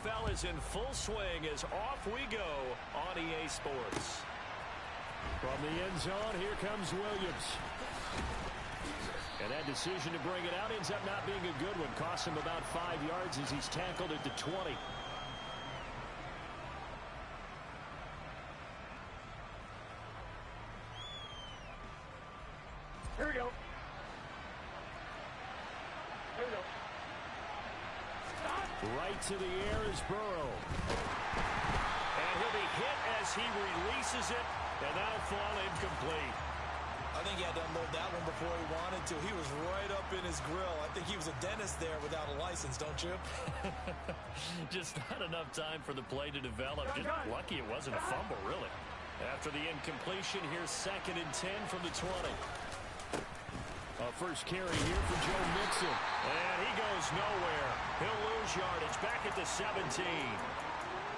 NFL is in full swing as off we go on EA Sports. From the end zone, here comes Williams. And that decision to bring it out ends up not being a good one. Costs him about 5 yards as he's tackled at the 20. Here we go. Here we go. Right to the air is Burrow. And he'll be hit as he releases it, and that'll fall incomplete. I think he had to unload that one before he wanted to. He was right up in his grill. I think he was a dentist there without a license, don't you? Just not enough time for the play to develop. Just lucky it wasn't a fumble, really. After the incompletion, here's 2nd and 10 from the 20. First carry here for Joe Mixon. And he goes nowhere. He'll lose yardage back at the 17.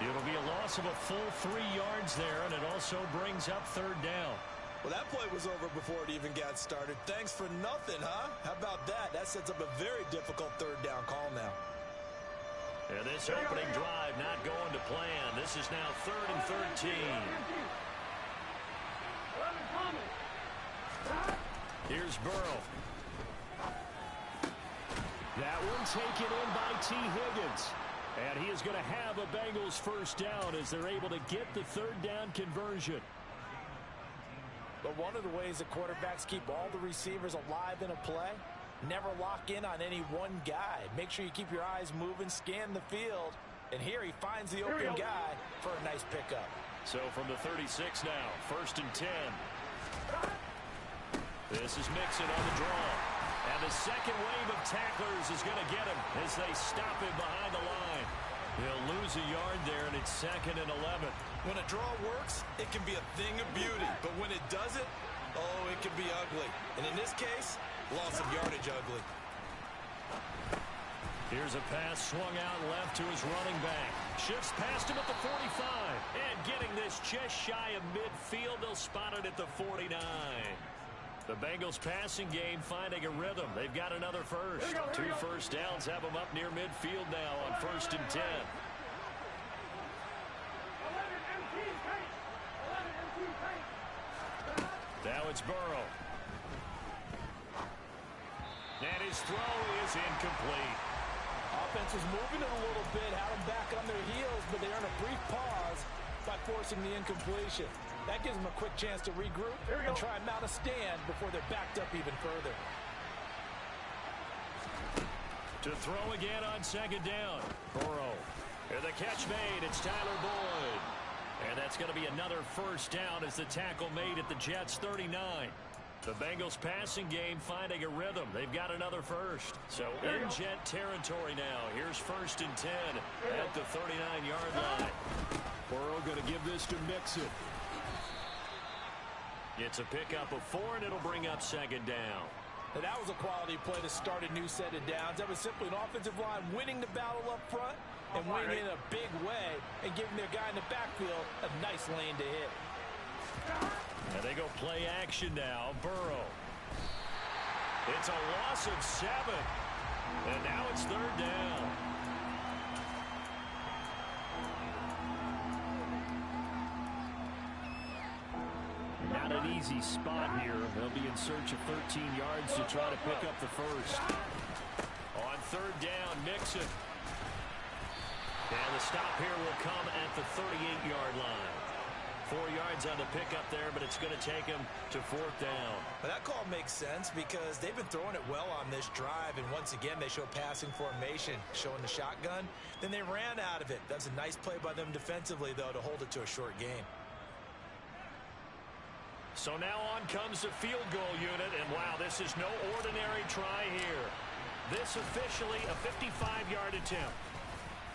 It'll be a loss of a full 3 yards there, and it also brings up 3rd down. Well, that play was over before it even got started. Thanks for nothing, huh? How about that? That sets up a very difficult 3rd down call now. And this opening drive not going to plan. This is now 3rd and 13. Here's Burrow. That one taken in by T. Higgins. And he is going to have a Bengals 1st down as they're able to get the 3rd down conversion. But one of the ways that quarterbacks keep all the receivers alive in a play, never lock in on any one guy. Make sure you keep your eyes moving, scan the field. And here he finds the open guy for a nice pickup. So from the 36 now, 1st and 10. This is Mixon on the draw. And the second wave of tacklers is going to get him as they stop him behind the line. He'll lose a yard there, and it's 2nd and 11. When a draw works, it can be a thing of beauty. But when it doesn't, oh, it can be ugly. And in this case, loss of yardage ugly. Here's a pass swung out left to his running back. Shifts past him at the 45. And getting this just shy of midfield, they'll spot it at the 49. The Bengals passing game finding a rhythm. They've got another first. 2 first downs have them up near midfield now on 1st and 10. Now it's Burrow. And his throw is incomplete. Offense was moving it a little bit, had them back on their heels, but they earned a brief pause by forcing the incompletion. That gives them a quick chance to regroup and try and mount a stand before they're backed up even further. To throw again on 2nd down. Burrow. And the catch made. It's Tyler Boyd. And that's going to be another 1st down as the tackle made at the Jets' 39. The Bengals passing game finding a rhythm. They've got another first. So in Jet territory now. Here's 1st and 10 at the 39-yard line. Burrow going to give this to Mixon. It's a pickup of 4, and it'll bring up 2nd down. And that was a quality play to start a new set of downs. That was simply an offensive line winning the battle up front and winning in a big way and giving their guy in the backfield a nice lane to hit. And they go play action now. Burrow. It's a loss of 7. And now it's 3rd down. Not an easy spot here. They'll be in search of 13 yards to try to pick up the first. On 3rd down, Mixon. And the stop here will come at the 38-yard line. 4 yards on the pickup there, but it's going to take him to 4th down. But that call makes sense because they've been throwing it well on this drive, and once again they show passing formation, showing the shotgun. Then they ran out of it. That's a nice play by them defensively, though, to hold it to a short gain. So now on comes the field goal unit, and wow, this is no ordinary try here. This officially a 55-yard attempt.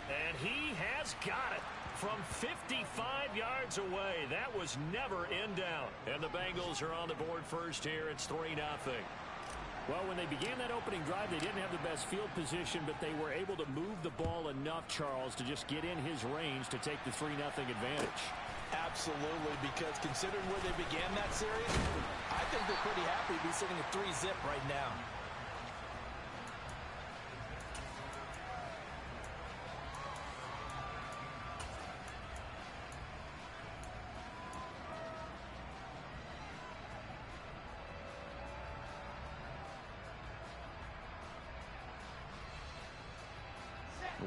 And he has got it from 55 yards away. That was never in doubt. And the Bengals are on the board first here. It's 3-0. Well, when they began that opening drive, they didn't have the best field position, but they were able to move the ball enough, Charles, to just get in his range to take the 3-0 advantage. Absolutely, because considering where they began that series, I think they're pretty happy to be sitting at 3-zip right now.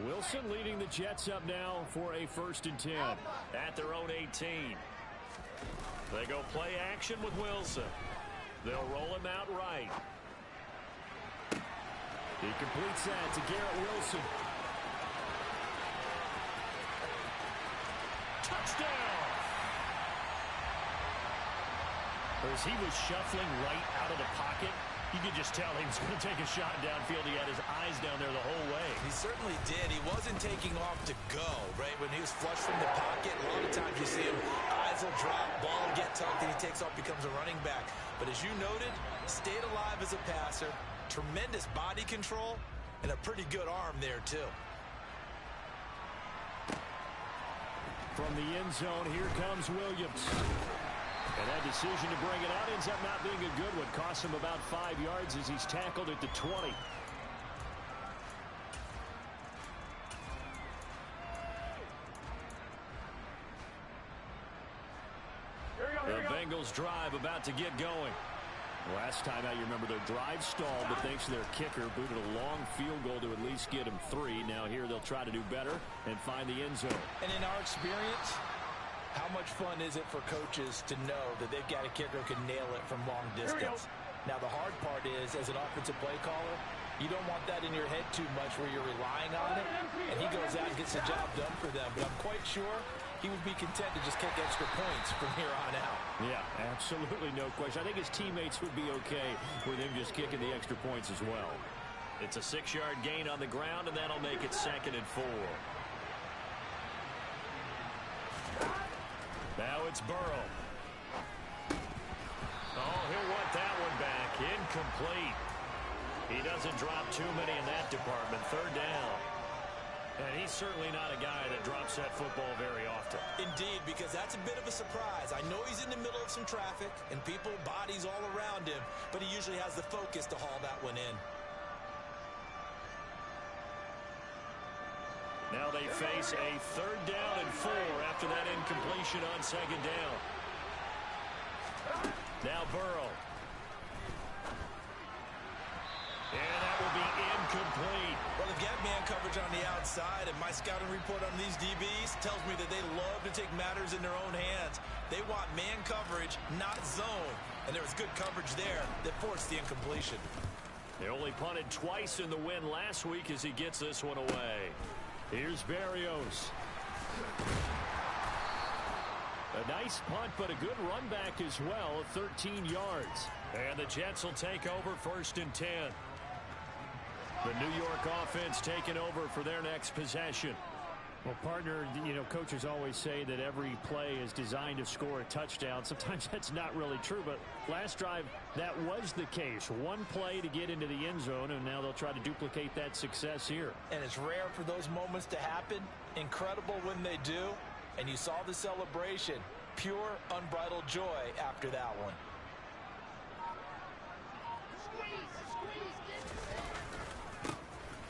Wilson leading the Jets up now for a 1st and 10. At their own 18. They go play action with Wilson. They'll roll him out right. He completes that to Garrett Wilson. Touchdown! As he was shuffling right out of the pocket, you could just tell he was going to take a shot downfield. He had his eyes down there the whole way. He certainly did. He wasn't taking off to go, right? When he was flush from the pocket, a lot of times you see him, eyes will drop, ball will get tucked, and he takes off, becomes a running back. But as you noted, stayed alive as a passer, tremendous body control, and a pretty good arm there, too. From the end zone, here comes Williams. And that decision to bring it out ends up not being a good one. Costs him about 5 yards as he's tackled at the 20. The Bengals drive about to get going. Last time out, you remember their drive stalled, but thanks to their kicker, booted a long field goal to at least get him 3. Now here they'll try to do better and find the end zone. And in our experience, how much fun is it for coaches to know that they've got a kicker who can nail it from long distance? Now, the hard part is, as an offensive play caller, you don't want that in your head too much where you're relying on it, and he goes out and gets the job done for them. But I'm quite sure he would be content to just kick extra points from here on out. Yeah, absolutely no question. I think his teammates would be okay with him just kicking the extra points as well. It's a 6-yard gain on the ground, and that'll make it 2nd and 4. Now it's Burrow. Oh, he'll want that one back. Incomplete. He doesn't drop too many in that department. 3rd down. And he's certainly not a guy that drops that football very often. Indeed, because that's a bit of a surprise. I know he's in the middle of some traffic and people, bodies all around him, but he usually has the focus to haul that one in. Now they face a 3rd down and 4 after that incompletion on 2nd down. Now Burrow. And that will be incomplete. Well, they've got man coverage on the outside, and my scouting report on these DBs tells me that they love to take matters in their own hands. They want man coverage, not zone. And there was good coverage there that forced the incompletion. They only punted twice in the win last week as he gets this one away. Here's Berrios. A nice punt, but a good run back as well, 13 yards. And the Jets will take over 1st and 10. The New York offense taking over for their next possession. Well, partner, you know, coaches always say that every play is designed to score a touchdown. Sometimes that's not really true, but last drive, that was the case. One play to get into the end zone, and now they'll try to duplicate that success here. And it's rare for those moments to happen. Incredible when they do. And you saw the celebration. Pure, unbridled joy after that one.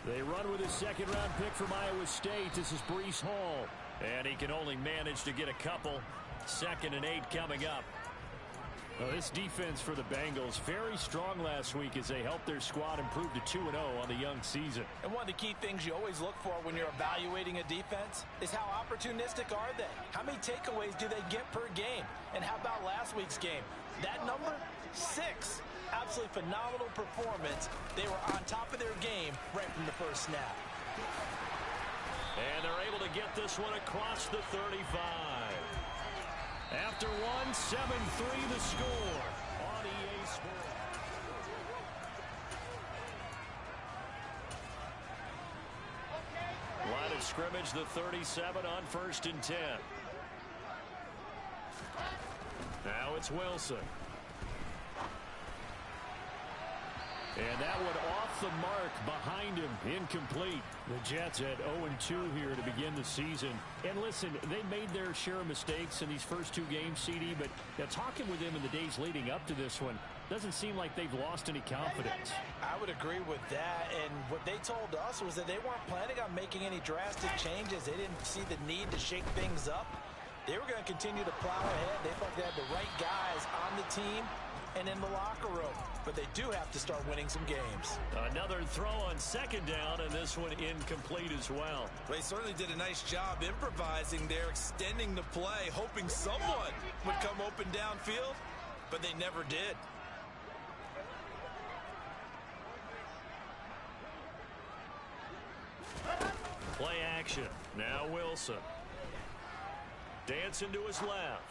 They run with a 2nd-round pick from Iowa State. This is Breece Hall. And he can only manage to get a couple. 2nd and 8 coming up. Well, this defense for the Bengals, very strong last week as they helped their squad improve to 2-0 on the young season. And one of the key things you always look for when you're evaluating a defense is how opportunistic are they? How many takeaways do they get per game? And how about last week's game? That number? 6. Absolutely phenomenal performance. They were on top of their game right from the first snap. And they're able to get this one across the 35. After one, 7-3 the score on EA Sports. Line of scrimmage, the 37 on 1st and 10. Now it's Wilson. And that one off the mark behind him, incomplete. The Jets at 0-2 here to begin the season. And listen, they made their share of mistakes in these first 2 games, CD, but talking with them in the days leading up to this one, doesn't seem like they've lost any confidence. I would agree with that, and what they told us was that they weren't planning on making any drastic changes. They didn't see the need to shake things up. They were going to continue to plow ahead. They thought they had the right guys on the team and in the locker room. But they do have to start winning some games. Another throw on second down, and this one incomplete as well. They certainly did a nice job improvising there, extending the play, hoping someone would come open downfield, but they never did. Play action. Now Wilson. Dancing to his left.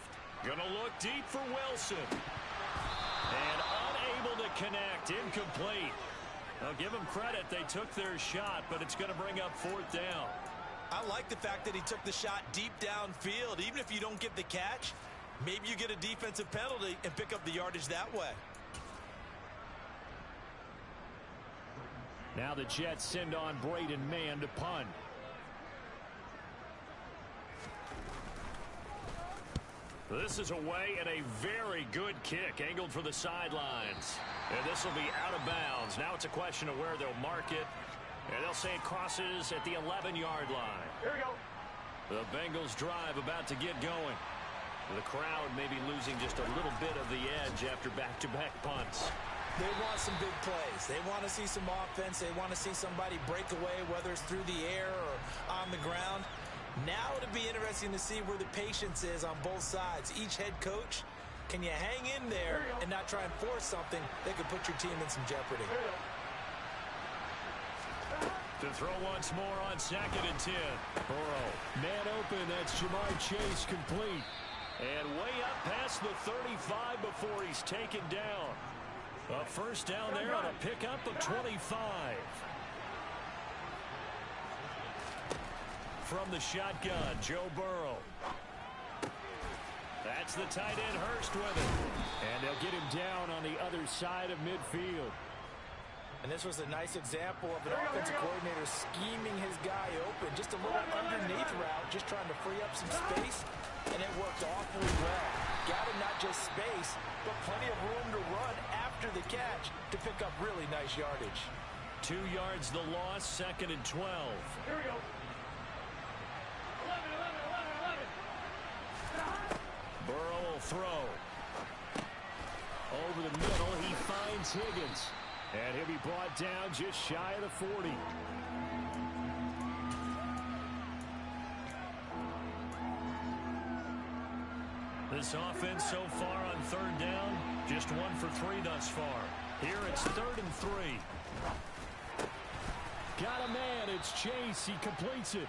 Gonna look deep for Wilson. And unable to connect. Incomplete. I'll give them credit. They took their shot, but it's going to bring up fourth down. I like the fact that he took the shot deep downfield. Even if you don't get the catch, maybe you get a defensive penalty and pick up the yardage that way. Now the Jets send on Braden Mann to punt. This is away and a very good kick angled for the sidelines. And this will be out of bounds. Now it's a question of where they'll mark it. And they'll say it crosses at the 11-yard line. Here we go. The Bengals drive about to get going. The crowd may be losing just a little bit of the edge after back-to-back punts. They want some big plays. They want to see some offense. They want to see somebody break away, whether it's through the air or on the ground. Now it'll be interesting to see where the patience is on both sides. Each head coach, can you hang in there and not try and force something that could put your team in some jeopardy? To throw once more on 2nd and 10. Burrow, man open. That's Jamar Chase, complete. And way up past the 35 before he's taken down. A first down there on a pickup of 25. From the shotgun, Joe Burrow. That's the tight end Hurst with it. And they'll get him down on the other side of midfield. And this was a nice example of an offensive coordinator scheming his guy open. Just a little underneath route, just trying to free up some space. And it worked awfully well. Got him not just space, but plenty of room to run after the catch to pick up really nice yardage. 2 yards the loss, 2nd and 12. Here we go. 11. Burrow will throw. Over the middle, he finds Higgins. And he'll be brought down just shy of the 40. This offense so far on 3rd down, just 1 for 3 thus far. Here it's 3rd and 3. Got a man. It's Chase. He completes it.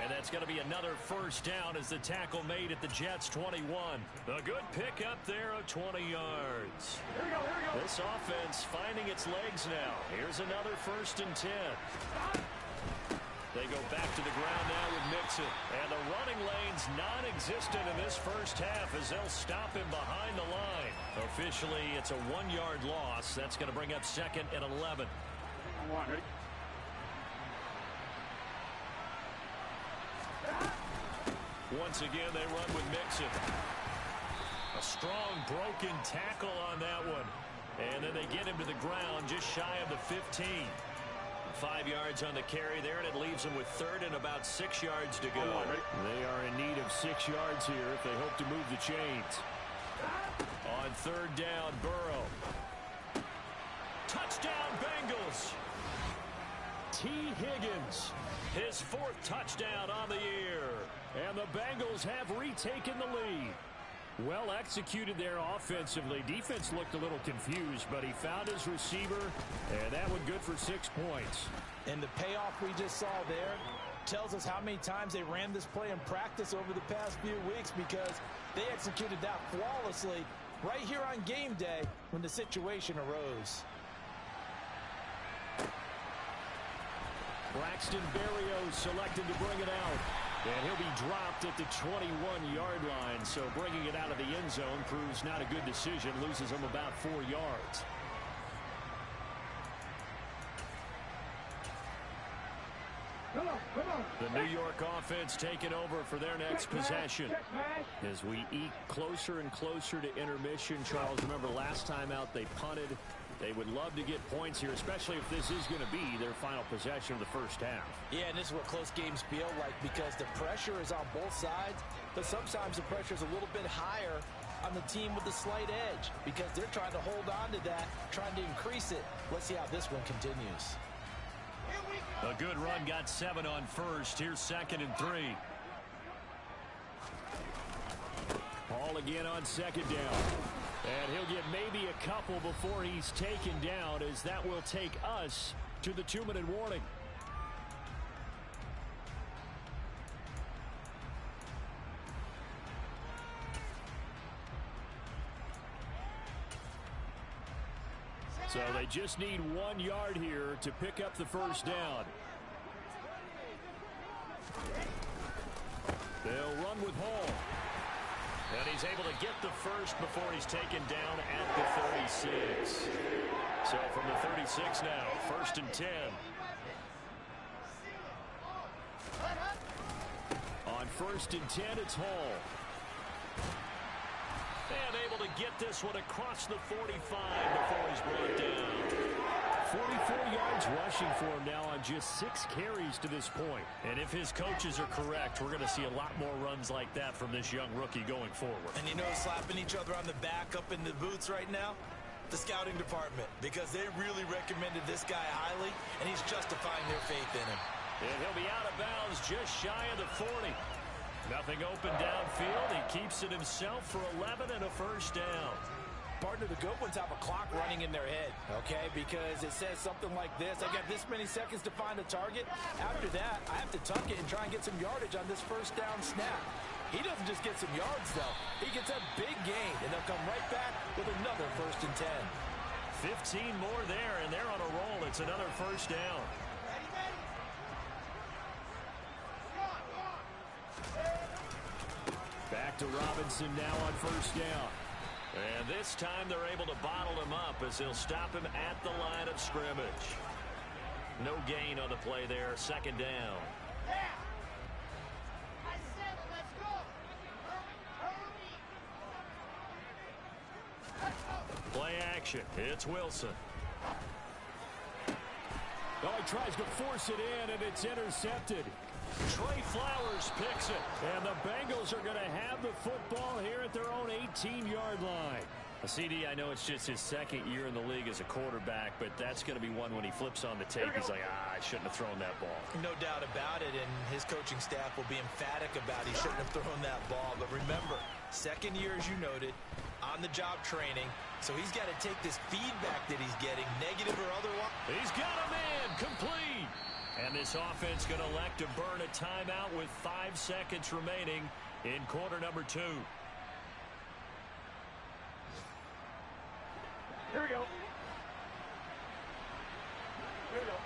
And that's going to be another first down as the tackle made at the Jets' 21. A good pickup there of 20 yards. Here we go. This offense finding its legs now. Here's another 1st and 10. They go back to the ground now with Mixon. And the running lane's non-existent in this first half as they'll stop him behind the line. Officially, it's a 1-yard loss. That's going to bring up 2nd and 11. Ready? Once again, they run with Mixon. A strong broken tackle on that one. And then they get him to the ground just shy of the 15. 5 yards on the carry there, and it leaves them with 3rd and about 6 yards to go. They are in need of 6 yards here if they hope to move the chains. On 3rd down, Burrow. Touchdown, Bengals. T. Higgins. His 4th touchdown on the year. And the Bengals have retaken the lead. Well executed there offensively. Defense looked a little confused, but he found his receiver, and that one good for 6 points. And the payoff we just saw there tells us how many times they ran this play in practice over the past few weeks, because they executed that flawlessly right here on game day when the situation arose. Braxton Berrios selected to bring it out. And he'll be dropped at the 21-yard line. So bringing it out of the end zone proves not a good decision. Loses him about 4 yards. Come on. The New York offense taking over for their next possession. As we eke closer and closer to intermission, Charles, remember last time out they punted. They would love to get points here, especially if this is going to be their final possession of the first half. Yeah, and this is what close games feel like, because the pressure is on both sides, but sometimes the pressure is a little bit higher on the team with the slight edge because they're trying to hold on to that, trying to increase it. Let's see how this one continues. A good run, got 7 on first. Here's 2nd and 3. Ball again on 2nd down. And he'll get maybe a couple before he's taken down, as that will take us to the 2-minute warning. So they just need 1 yard here to pick up the first down. They'll run with Hall. And he's able to get the first before he's taken down at the 36. So from the 36 now, 1st and 10. On 1st and 10, it's Hall. And able to get this one across the 45 before he's brought down. 44 yards rushing for him now on just 6 carries to this point. And if his coaches are correct, we're going to see a lot more runs like that from this young rookie going forward. And you know, slapping each other on the back up in the boots right now? The scouting department, because they really recommended this guy highly, and he's justifying their faith in him. And he'll be out of bounds just shy of the 40. Nothing open downfield. He keeps it himself for 11 and a first down. Partner, the good ones have a clock running in their head, okay? Because it says something like this. I got this many seconds to find a target. After that, I have to tuck it and try and get some yardage on this first down snap. He doesn't just get some yards, though. He gets a big gain, and they'll come right back with another 1st and 10. 15 more there, and they're on a roll. It's another first down. Back to Robinson now on 1st down. And this time they're able to bottle him up as they'll stop him at the line of scrimmage. No gain on the play there. 2nd down. Play action. It's Wilson. Oh, he tries to force it in, and it's intercepted. Trey Flowers picks it. And the Bengals are going to have the football here at their own 18-yard line. CD, I know it's just his 2nd year in the league as a quarterback, but that's going to be one when he flips on the tape. He's like, I shouldn't have thrown that ball. No doubt about it, and his coaching staff will be emphatic about he shouldn't have thrown that ball. But remember, 2nd year, as you noted, on-the-job training, so he's got to take this feedback that he's getting, negative or otherwise. He's got a man, complete. And this offense going to elect to burn a timeout with 5 seconds remaining in quarter number 2. Here we go. Here we go.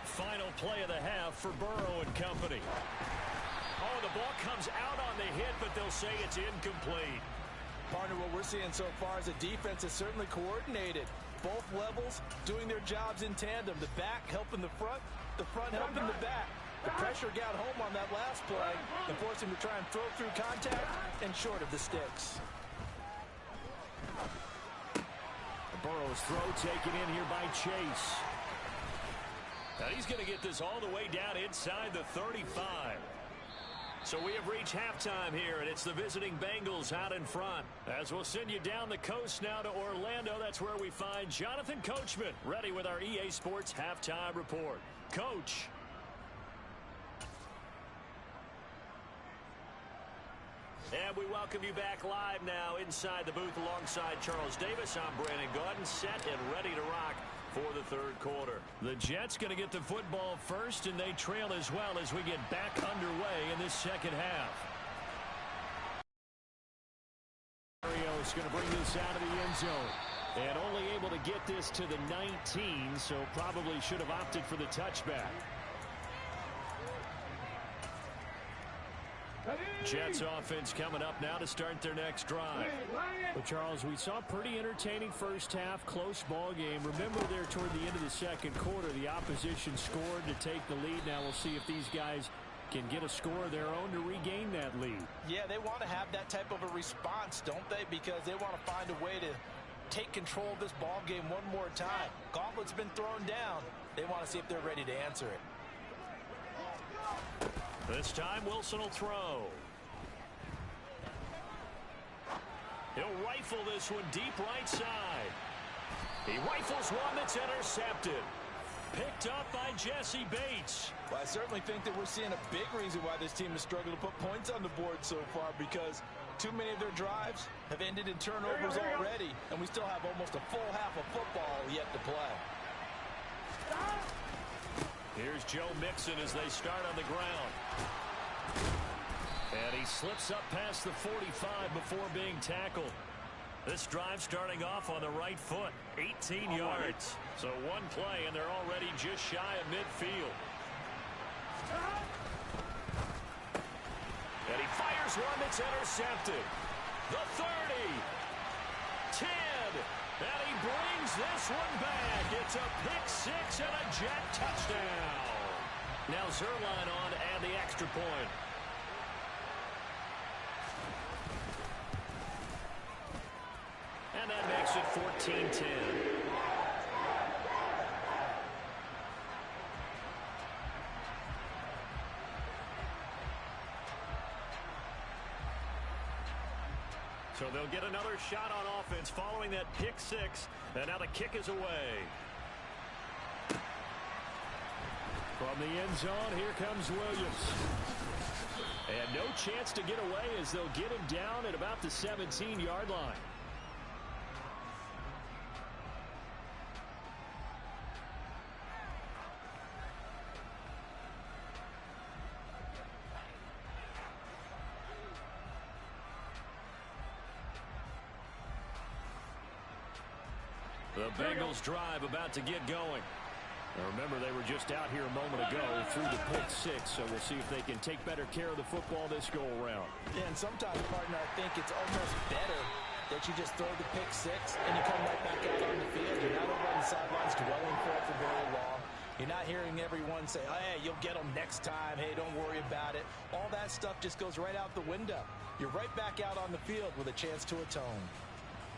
Final play of the half for Burrow and company. Oh, the ball comes out on the hit, but they'll say it's incomplete. Partner, what we're seeing so far is the defense is certainly coordinated. Both levels doing their jobs in tandem. The back helping the front helping the back. The pressure got home on that last play and forced him to try and throw through contact and short of the sticks. Burrow's throw taken in here by Chase. Now he's going to get this all the way down inside the 35. So we have reached halftime here, and it's the visiting Bengals out in front. As we'll send you down the coast now to Orlando, that's where we find Jonathan Coachman, ready with our EA Sports Halftime Report. Coach. And we welcome you back live now inside the booth alongside Charles Davis. I'm Brandon Gaudin, set and ready to rock for the 3rd quarter. The Jets going to get the football first, and they trail as well as we get back underway in this 2nd half. Mario is going to bring this out of the end zone. And only able to get this to the 19, so probably should have opted for the touchback. Jets offense coming up now to start their next drive. But Charles, we saw a pretty entertaining first half, close ball game. Remember there toward the end of the 2nd quarter, the opposition scored to take the lead. Now we'll see if these guys can get a score of their own to regain that lead. Yeah, they want to have that type of a response, don't they? Because they want to find a way to take control of this ball game one more time. Gauntlet's been thrown down. They want to see if they're ready to answer it. This time Wilson will throw. He'll rifle this one deep right side. He rifles one that's intercepted. Picked up by Jesse Bates. Well, I certainly think that we're seeing a big reason why this team has struggled to put points on the board so far, because too many of their drives have ended in turnovers already, and we still have almost a full half of football yet to play. Here's Joe Mixon as they start on the ground. And he slips up past the 45 before being tackled. This drive starting off on the right foot, 18 yards. So one play, and they're already just shy of midfield. And he fires one that's intercepted. The 30. 10. And he brings this one back. It's a pick six and a Jet touchdown. Now Zerline on to add the extra point. And that makes it 14-10. So they'll get another shot on offense following that pick six. And now the kick is away. From the end zone, here comes Williams. And no chance to get away as they'll get him down at about the 17-yard line. The Bengals drive about to get going. Now remember, they were just out here a moment ago through the pick six, so we'll see if they can take better care of the football this go-around. Yeah, and sometimes, partner, I think it's almost better that you just throw the pick six and you come right back out on the field. You're not over on the sidelines dwelling for it for very long. You're not hearing everyone say, oh, hey, you'll get them next time. Hey, don't worry about it. All that stuff just goes right out the window. You're right back out on the field with a chance to atone.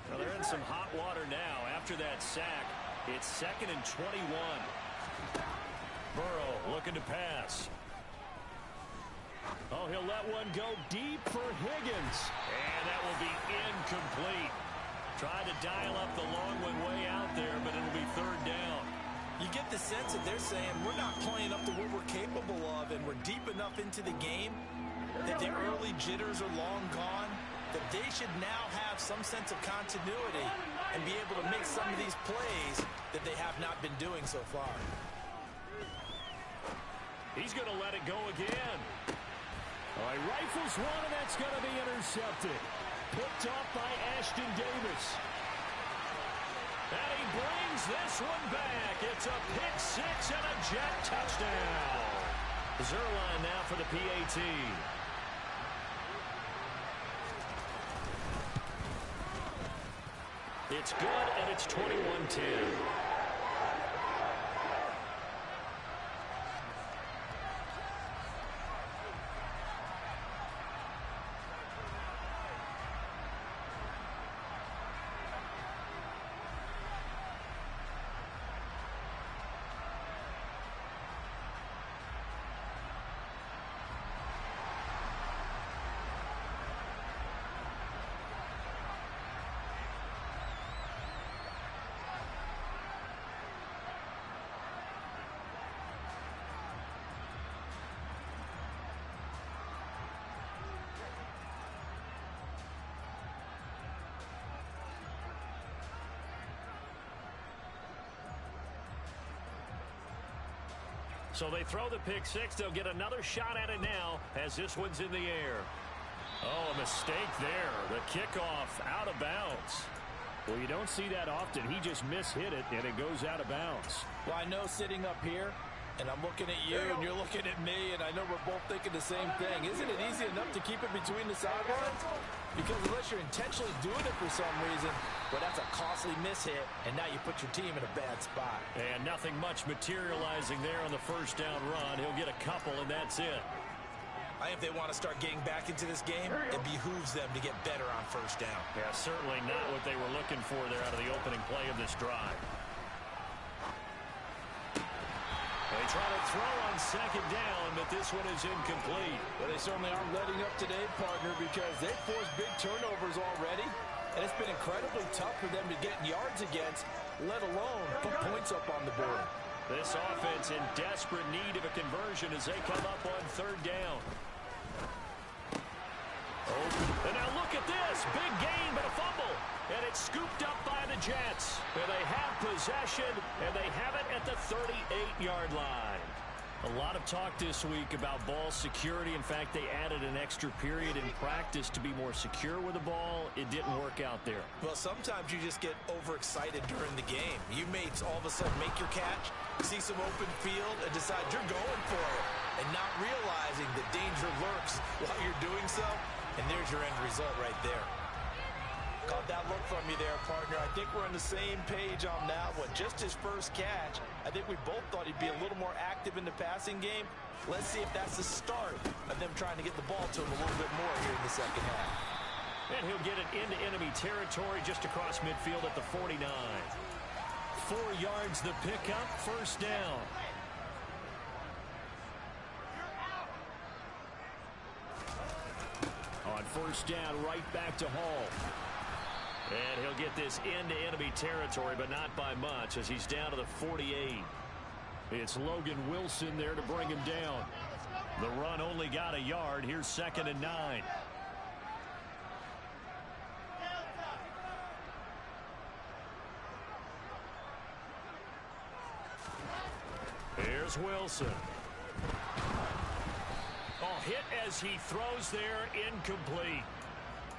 Well, they're in some hot water now. After that sack, it's 2nd and 21. Burrow looking to pass. Oh, he'll let one go deep for Higgins. And that will be incomplete. Tried to dial up the long one way out there, but it'll be 3rd down. You get the sense that they're saying we're not playing up to what we're capable of, and we're deep enough into the game that the early jitters are long gone, that they should now have some sense of continuity and be able to make some of these plays that they have not been doing so far. He's going to let it go again. All right, rifles one, and that's going to be intercepted. Picked off by Ashton Davis. And he brings this one back. It's a pick six and a Jet touchdown. Zerline now for the PAT. It's good, and it's 21-10. So they throw the pick six. They'll get another shot at it now as this one's in the air. Oh, a mistake there. The kickoff out of bounds. Well, you don't see that often. He just mishit it, and it goes out of bounds. Well, I know sitting up here, and I'm looking at you, and you're looking at me, and I know we're both thinking the same thing. Isn't it easy enough to keep it between the sidelines? Because unless you're intentionally doing it for some reason, well, that's a costly mishit, and now you put your team in a bad spot. And nothing much materializing there on the first down run. He'll get a couple, and that's it. I think if they want to start getting back into this game, it behooves them to get better on first down. Yeah, certainly not what they were looking for there out of the opening play of this drive. They try to throw on second down, but this one is incomplete. Well, they certainly aren't letting up today, partner, because they've forced big turnovers already. And it's been incredibly tough for them to get yards against, let alone put points up on the board. This offense in desperate need of a conversion as they come up on third down. And now look at this. Big gain, but a fumble. And it's scooped up by the Jets. And they have possession, and they have it at the 38-yard line. A lot of talk this week about ball security. In fact, they added an extra period in practice to be more secure with the ball. It didn't work out there. Well, sometimes you just get overexcited during the game. You may all of a sudden make your catch, see some open field, and decide you're going for it, and not realizing the danger lurks while you're doing so. And there's your end result right there. Caught that look from you there, partner. I think we're on the same page on that one. Just his first catch. I think we both thought he'd be a little more active in the passing game. Let's see if that's the start of them trying to get the ball to him a little bit more here in the second half. And he'll get it into enemy territory just across midfield at the 49. 4 yards the pickup, first down. On first down, right back to Hall. And he'll get this into enemy territory, but not by much as he's down to the 48. It's Logan Wilson there to bring him down. The run only got a yard. Here's 2nd and 9. Here's Wilson. Oh, hit as he throws there, incomplete.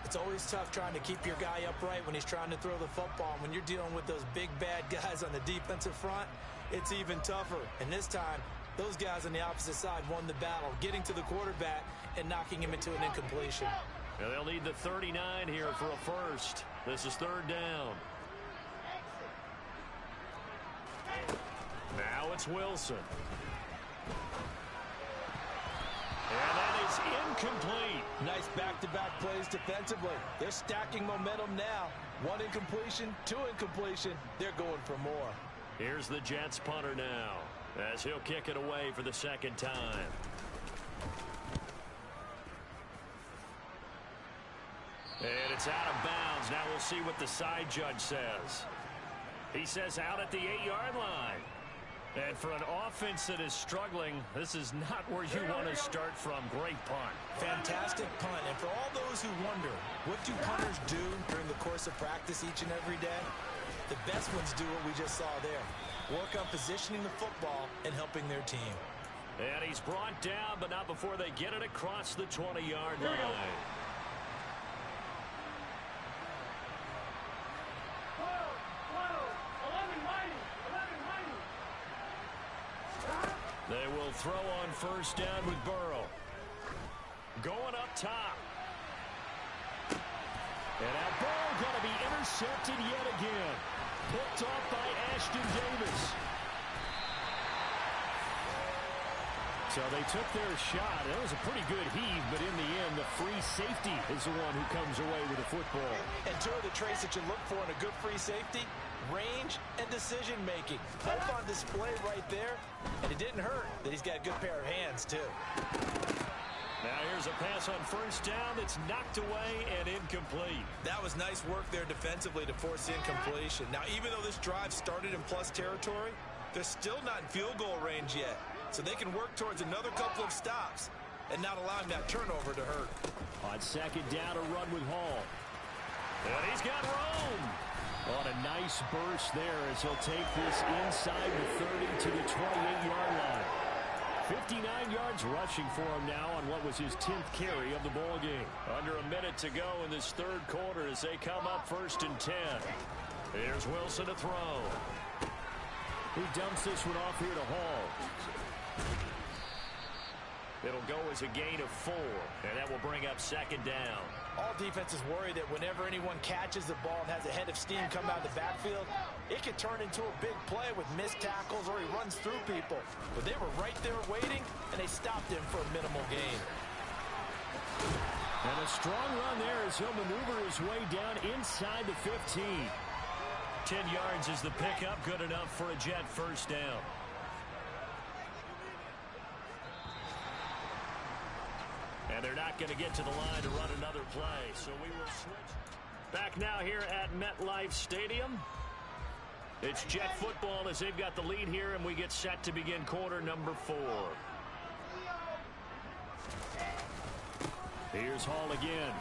It's always tough trying to keep your guy upright when he's trying to throw the football. When you're dealing with those big, bad guys on the defensive front, it's even tougher. And this time, those guys on the opposite side won the battle, getting to the quarterback and knocking him into an incompletion. Now they'll need the 39 here for a first. This is third down. Now it's Wilson. And that is incomplete. Nice back-to-back plays defensively. They're stacking momentum now. 1 incompletion, 2 incompletion. They're going for more. Here's the Jets punter now as he'll kick it away for the second time. And it's out of bounds. Now we'll see what the side judge says. He says out at the 8-yard line. And for an offense that is struggling, this is not where you want to start from. Great punt. Fantastic punt. And for all those who wonder, what do punters do during the course of practice each and every day? The best ones do what we just saw there. Work on positioning the football and helping their team. And he's brought down, but not before they get it across the 20-yard line. They will throw on first down with Burrow. Going up top. And now Burrow going to be intercepted yet again. Picked off by Ashton Davis. So they took their shot. That was a pretty good heave, but in the end, the free safety is the one who comes away with the football. And 2 of the traits that you look for in a good free safety, range and decision-making. Both on display right there, and it didn't hurt that he's got a good pair of hands, too. Now here's a pass on first down that's knocked away and incomplete. That was nice work there defensively to force the incompletion. Now, even though this drive started in plus territory, they're still not in field goal range yet. So they can work towards another couple of stops and not allowing that turnover to hurt. On second down, a run with Hall. And he's got room. On a nice burst there as he'll take this inside the 30 to the 28-yard line. 59 yards rushing for him now on what was his 10th carry of the ball game. Under a minute to go in this third quarter as they come up first and 10. Here's Wilson to throw. He dumps this one off here to Hall. It'll go as a gain of 4, and that will bring up second down. All defenses worry that whenever anyone catches the ball and has a head of steam come out of the backfield, it could turn into a big play with missed tackles or he runs through people. But they were right there waiting, and they stopped him for a minimal gain. And a strong run there as he'll maneuver his way down inside the 15. 10 yards is the pickup, good enough for a Jet first down. And they're not going to get to the line to run another play, so we will switch. Back now here at MetLife Stadium. It's Jet football as they've got the lead here, and we get set to begin quarter number 4. Here's Hall again.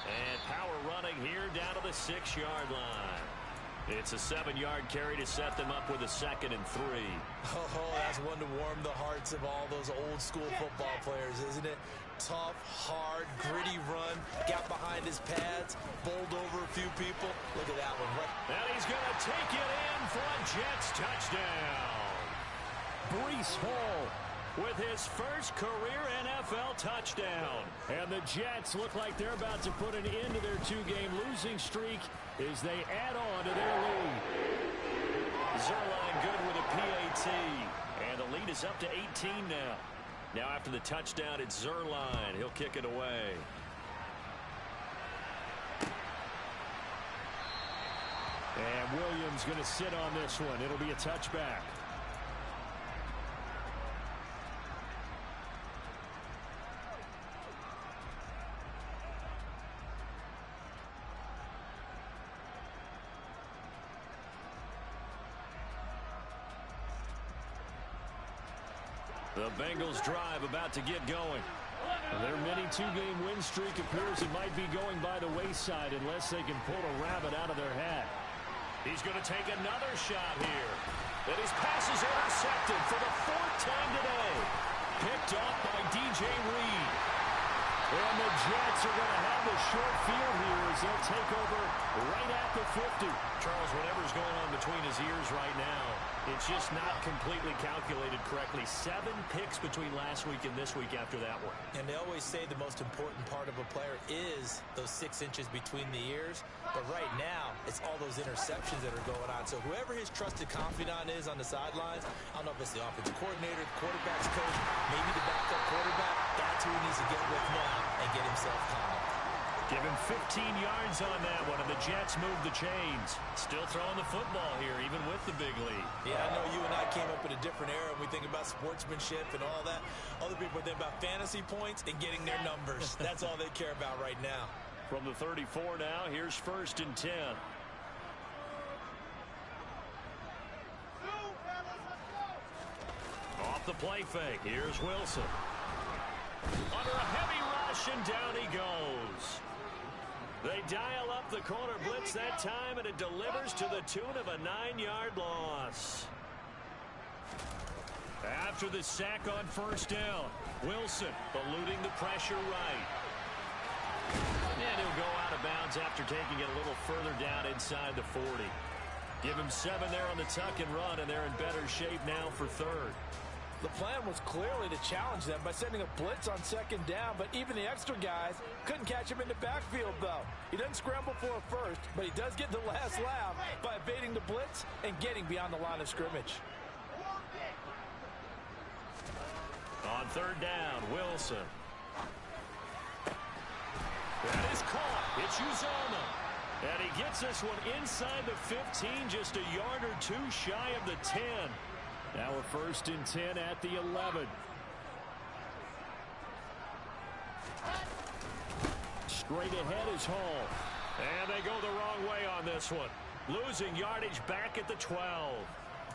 And power running here down to the 6-yard line. It's a 7-yard carry to set them up with a 2nd and 3. Oh, that's one to warm the hearts of all those old-school football players, isn't it? Tough, hard, gritty run. Got behind his pads, bowled over a few people. Look at that one. And he's going to take it in for a Jets touchdown. Breece Hall with his first career NFL touchdown. And the Jets look like they're about to put an end to their 2-game losing streak as they add on to their lead. Zerline good with a PAT. And the lead is up to 18 now. Now after the touchdown, it's Zerline. He'll kick it away. And Williams going to sit on this one. It'll be a touchback. The Bengals drive about to get going. Their mini 2-game win streak appears it might be going by the wayside unless they can pull a rabbit out of their hat. He's going to take another shot here. And his pass is intercepted for the 4th time today. Picked off by DJ Reed. And the Jets are going to have the short field here as they'll take over right at the 50. Charles, whatever's going on between his ears right now, it's just not completely calculated correctly. 7 picks between last week and this week after that one. And they always say the most important part of a player is those 6 inches between the ears. But right now, it's all those interceptions that are going on. So whoever his trusted confidant is on the sidelines, I don't know if it's the offensive coordinator, the quarterback's coach, maybe the backup quarterback, that's who he needs to get with now and get himself calm. Give him 15 yards on that one, and the Jets move the chains. Still throwing the football here, even with the big lead. Yeah, I know you and I came up in a different era, and we think about sportsmanship and all that. Other people think about fantasy points and getting their numbers. That's all they care about right now. From the 34 now, here's 1st and 10. Off the play fake, here's Wilson. Under a heavy rush, and down he goes. They dial up the corner blitz that time, and it delivers to the tune of a 9-yard loss. After the sack on 1st down, Wilson eluding the pressure right. And he'll go out of bounds after taking it a little further down inside the 40. Give him 7 there on the tuck and run, and they're in better shape now for 3rd. The plan was clearly to challenge them by sending a blitz on 2nd down, but even the extra guys couldn't catch him in the backfield, though. He doesn't scramble for a first, but he does get the last laugh by evading the blitz and getting beyond the line of scrimmage. On 3rd down, Wilson. That is caught. It's Uzomah. And he gets this one inside the 15, just a yard or 2 shy of the 10. Now we're 1st and 10 at the 11. Straight ahead is Hall. And they go the wrong way on this one. Losing yardage back at the 12.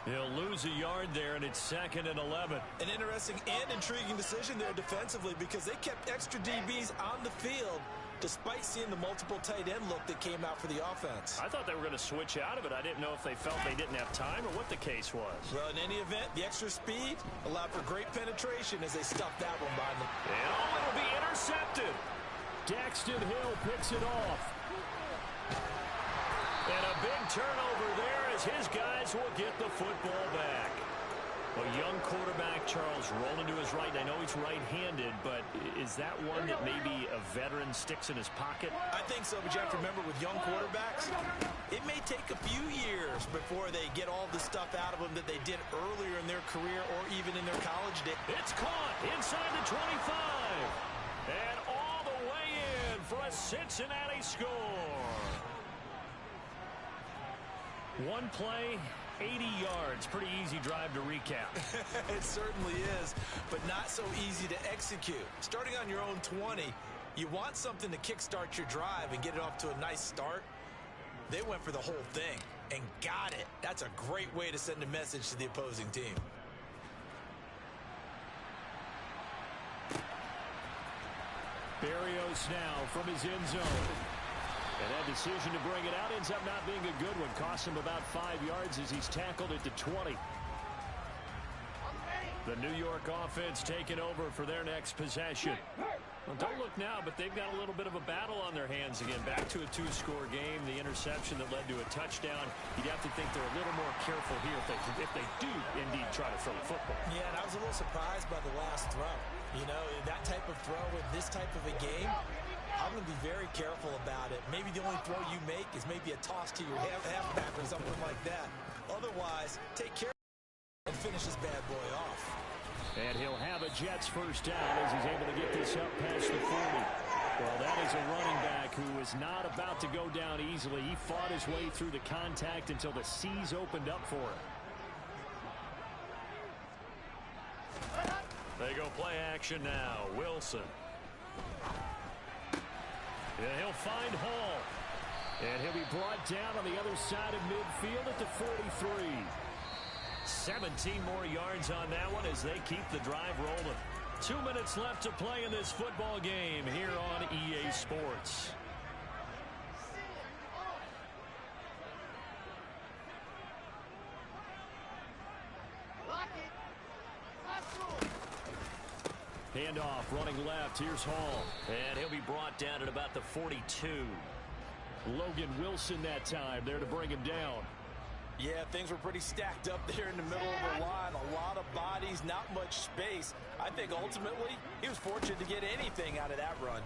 He'll lose a yard there, and it's 2nd and 11. An interesting and intriguing decision there defensively because they kept extra DBs on the field despite seeing the multiple tight end look that came out for the offense. I thought they were going to switch out of it. I didn't know if they felt they didn't have time or what the case was. Well, in any event, the extra speed allowed for great penetration as they stuffed that one by them. And it'll be intercepted. Daxton Hill picks it off. And a big turnover there as his guys will get the football back. A young quarterback, Charles, rolling to his right. I know he's right-handed, but is that one that maybe a veteran sticks in his pocket? I think so, but you have to remember with young quarterbacks, it may take a few years before they get all the stuff out of them that they did earlier in their career or even in their college days. It's caught inside the 25. And all the way in for a Cincinnati score. One play, 80 yards. Pretty easy drive to recap. It certainly is, but not so easy to execute. Starting on your own 20, You want something to kickstart your drive and get it off to a nice start. They went for the whole thing and got it. That's a great way to send a message to the opposing team. Berrios now from his end zone. And that decision to bring it out ends up not being a good one. Costs him about 5 yards as he's tackled at the 20. The New York offense taking over for their next possession. Well, don't look now, but they've got a little bit of a battle on their hands again. Back to a 2-score game. The interception that led to a touchdown. You'd have to think they're a little more careful here if they do indeed try to throw the football. Yeah, and I was a little surprised by the last throw. You know, that type of throw in this type of a game, I'm going to be very careful about it. Maybe the only throw you make is maybe a toss to your halfback or something like that. Otherwise, take care and finish this bad boy off. And he'll have a Jets first down as he's able to get this up past the 40. Well, that is a running back who is not about to go down easily. He fought his way through the contact until the seas opened up for him. They go play action now. Wilson. And he'll find Hall. And he'll be brought down on the other side of midfield at the 43. 17 more yards on that one as they keep the drive rolling. 2 minutes left to play in this football game here on EA Sports. Handoff running left. Here's Hall. And he'll be brought down at about the 42. Logan Wilson that time there to bring him down. Yeah, things were pretty stacked up there in the middle of the line. A lot of bodies, not much space. I think ultimately he was fortunate to get anything out of that run.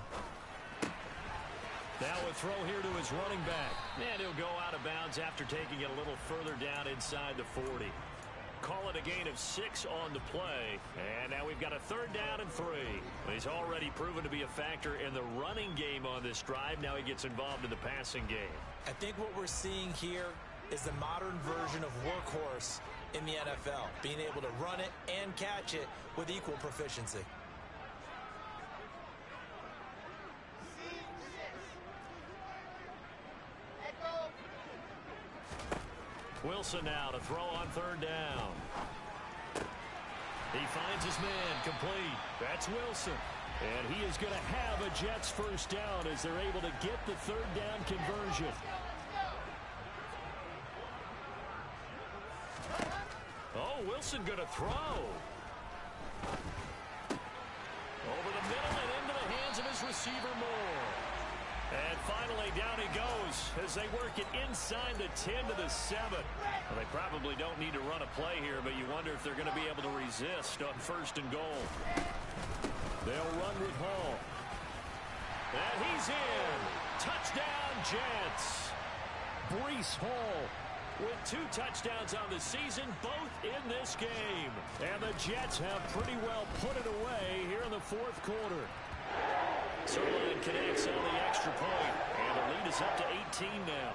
Now a throw here to his running back. And he'll go out of bounds after taking it a little further down inside the 40. Call it a gain of 6 on the play. And now we've got a 3rd down and 3. He's already proven to be a factor in the running game on this drive. Now he gets involved in the passing game. I think what we're seeing here is the modern version of workhorse in the NFL, being able to run it and catch it with equal proficiency. Wilson now to throw on 3rd down. He finds his man complete. That's Wilson. And he is going to have a Jets first down as they're able to get the 3rd down conversion. Oh, Wilson going to throw. Over the middle and into the hands of his receiver Moore. And finally down he goes as they work it inside the 10 to the 7. Well, they probably don't need to run a play here, but you wonder if they're going to be able to resist on 1st and goal. They'll run with Hall. And he's in. Touchdown, Jets. Breece Hall with 2 touchdowns on the season, both in this game. And the Jets have pretty well put it away here in the 4th quarter. Zerline connects on the extra point, and the lead is up to 18 now.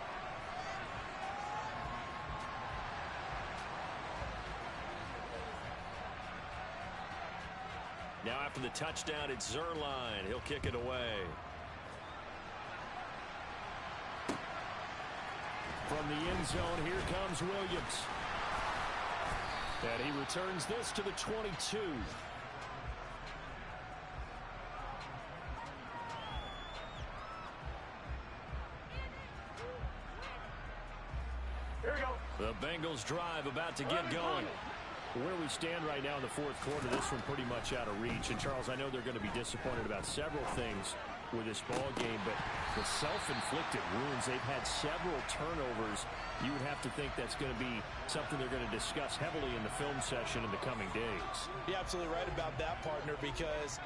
Now after the touchdown, it's Zerline. He'll kick it away. From the end zone, here comes Williams. And he returns this to the 22. Here we go. The Bengals drive about to get going. Where we stand right now in the 4th quarter, this one pretty much out of reach. And, Charles, I know they're going to be disappointed about several things with this ball game, but the self-inflicted wounds, they've had several turnovers. You would have to think that's going to be something they're going to discuss heavily in the film session in the coming days. You're absolutely right about that, partner, because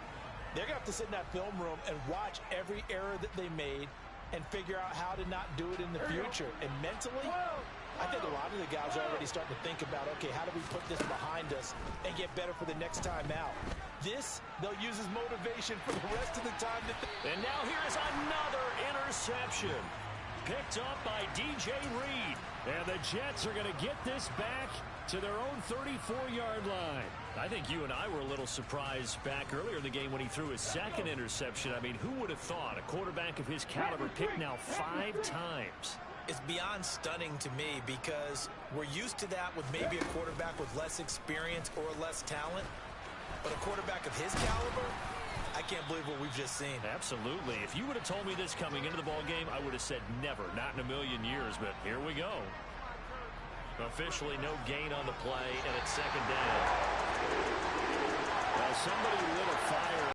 they're going to have to sit in that film room and watch every error that they made and figure out how to not do it in the future. And mentally, I think a lot of the guys are already starting to think about, okay, how do we put this behind us and get better for the next time out? This, they'll use as motivation for the rest of the time. And now here's another interception. Picked up by DJ Reed. And the Jets are going to get this back to their own 34-yard line. I think you and I were a little surprised back earlier in the game when he threw his second interception. I mean, who would have thought a quarterback of his caliber picked now 5 times? It's beyond stunning to me because we're used to that with maybe a quarterback with less experience or less talent. But a quarterback of his caliber, I can't believe what we've just seen. Absolutely. If you would have told me this coming into the ball game, I would have said never, not in a million years. But here we go. Officially no gain on the play, and it's second down. Well, somebody lit a fire